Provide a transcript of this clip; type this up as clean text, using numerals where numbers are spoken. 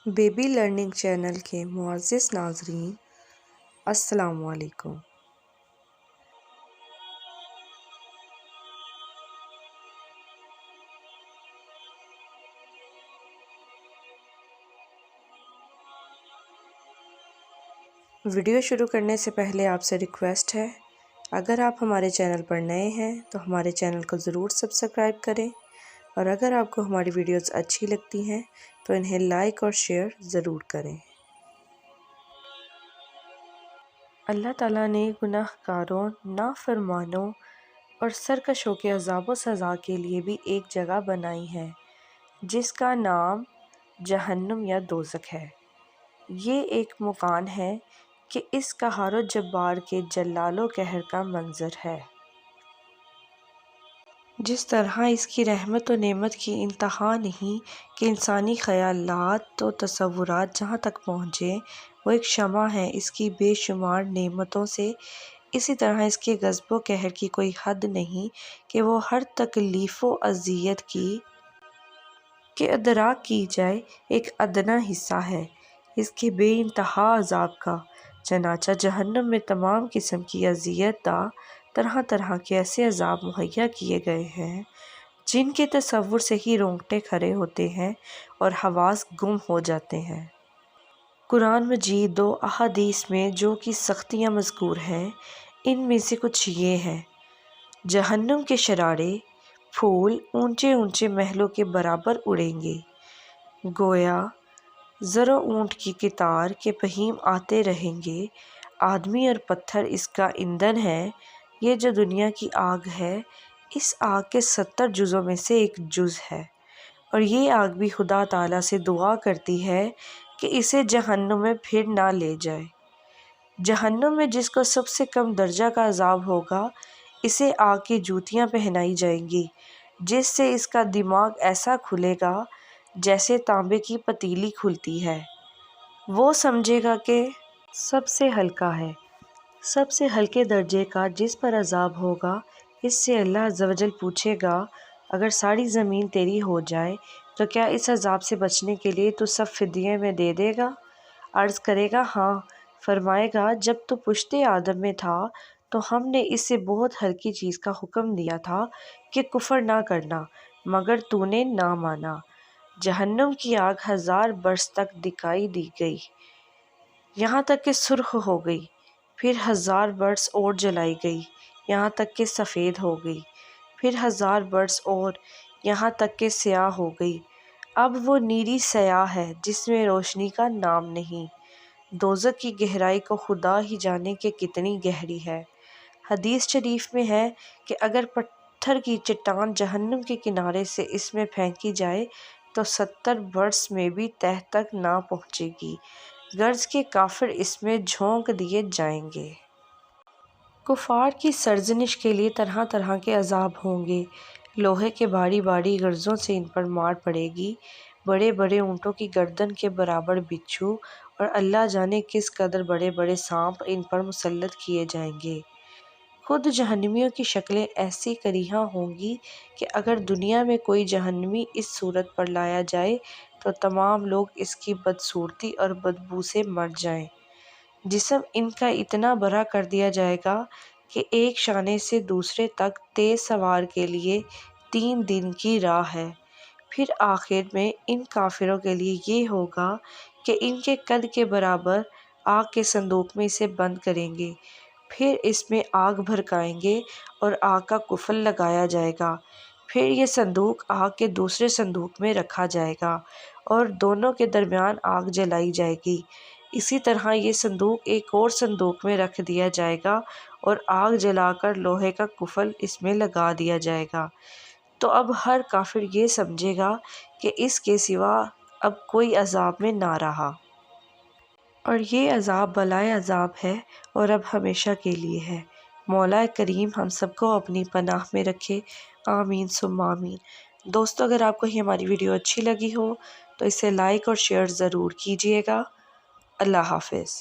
Baby learning channel کے معزز ناظرین السلام علیکم۔ ویڈیو شروع کرنے سے پہلے آپ سے ریکویسٹ ہے، اگر آپ ہمارے چینل پر نئے ہیں تو ہمارے چینل کو ضرور سبسکرائب کریں، اور اگر آپ کو ہماری ویڈیوز اچھی لگتی ہیں تو انہیں لائک اور شیئر ضرور کریں۔ اللہ تعالیٰ نے گناہ گاروں، نافرمانوں اور سرکشوں کے عذاب و سزا کے لیے بھی ایک جگہ بنائی ہے جس کا نام جہنم یا دوزخ ہے۔ یہ ایک مکان ہے کہ اس قہار و جبار کے جلال و قہر کا منظر ہے۔ جس طرح اس کی رحمت و نعمت کی انتہا نہیں کہ انسانی خیالات و تصورات جہاں تک پہنچے وہ ایک شمع ہے اس کی بے شمار نعمتوں سے، اسی طرح اس کے غضب و قہر کی کوئی حد نہیں کہ وہ ہر تکلیف و اذیت کی کہ ادراک کی جائے ایک ادنا حصہ ہے اس کے بے انتہا عذاب کا۔ چنانچہ جہنم میں تمام قسم کی اذیت دہ طرح طرح کے ایسے عذاب مہیا کیے گئے ہیں جن کے تصور سے ہی رونگٹے کھڑے ہوتے ہیں اور حواس گم ہو جاتے ہیں۔ قرآن مجید و احادیث میں جو کی سختیاں مذکور ہیں ان میں سے کچھ یہ ہیں: جہنم کے شرارے پھول اونچے اونچے محلوں کے برابر اڑیں گے، گویا زر و اونٹ کی قطار کے پہیم آتے رہیں گے۔ آدمی اور پتھر اس کا ایندھن ہے۔ یہ جو دنیا کی آگ ہے اس آگ کے 70 جزوں میں سے ایک جز ہے، اور یہ آگ بھی خدا تعالیٰ سے دعا کرتی ہے کہ اسے جہنم میں پھر نہ لے جائے۔ جہنم میں جس کو سب سے کم درجہ کا عذاب ہوگا اسے آگ کی جوتیاں پہنائی جائیں گی جس سے اس کا دماغ ایسا کھلے گا جیسے تانبے کی پتیلی کھلتی ہے۔ وہ سمجھے گا کہ سب سے ہلکا ہے۔ سب سے ہلکے درجے کا جس پر عذاب ہوگا اس سے اللہ عز و جل پوچھے گا، اگر ساری زمین تیری ہو جائے تو کیا اس عذاب سے بچنے کے لیے تو سب فدیے میں دے دے گا؟ عرض کرے گا ہاں۔ فرمائے گا، جب تو پشت آدم میں تھا تو ہم نے اس سے بہت ہلکی چیز کا حکم دیا تھا کہ کفر نہ کرنا، مگر تو نے نہ مانا۔ جہنم کی آگ 1000 برس تک دکھائی دی گئی، یہاں تک کہ سرخ ہو گئی، پھر 1000 برس اور جلائی گئی، یہاں تک کہ سفید ہو گئی، پھر 1000 برس اور، یہاں تک کہ سیاہ ہو گئی۔ اب وہ نیلی سیاہ ہے جس میں روشنی کا نام نہیں۔ دوزخ کی گہرائی کو خدا ہی جانے کہ کتنی گہری ہے۔ حدیث شریف میں ہے کہ اگر پتھر کی چٹان جہنم کے کنارے سے اس میں پھینکی جائے تو 70 برس میں بھی تہہ تک نہ پہنچے گی، غرض کہ کافر اس میں جھونک دیے جائیں گے۔ کفار کی سرزنش کے لیے طرح طرح کے عذاب ہوں گے۔ لوہے کے بھاری بھاری گرزوں سے ان پر مار پڑے گی، بڑے بڑے اونٹوں کی گردن کے برابر بچھو اور اللہ جانے کس قدر بڑے بڑے سانپ ان پر مسلط کیے جائیں گے۔ خود جہنمیوں کی شکلیں ایسی کریہاں ہوں گی کہ اگر دنیا میں کوئی جہنمی اس صورت پر لایا جائے تو تمام لوگ اس کی بدصورتی اور بدبو سے مر جائیں۔ جسم ان کا اتنا بڑا کر دیا جائے گا کہ ایک شانے سے دوسرے تک تیز سوار کے لیے 3 دن کی راہ ہے۔ پھر آخر میں ان کافروں کے لیے یہ ہوگا کہ ان کے قد کے برابر آگ کے صندوق میں اسے بند کریں گے، پھر اس میں آگ بھڑکائیں گے اور آگ کا قفل لگایا جائے گا، پھر یہ صندوق آگ کے دوسرے صندوق میں رکھا جائے گا اور دونوں کے درمیان آگ جلائی جائے گی۔ اسی طرح یہ صندوق ایک اور صندوق میں رکھ دیا جائے گا اور آگ جلا کر لوہے کا قفل اس میں لگا دیا جائے گا۔ تو اب ہر کافر یہ سمجھے گا کہ اس کے سوا اب کوئی عذاب میں نہ رہا، اور یہ عذاب بلائے عذاب ہے اور اب ہمیشہ کے لیے ہے۔ مولا کریم ہم سب کو اپنی پناہ میں رکھے، آمین ثم آمین۔ دوستو، اگر آپ کو یہ ہماری ویڈیو اچھی لگی ہو تو اسے لائک اور شیئر ضرور کیجیے گا۔ اللہ حافظ۔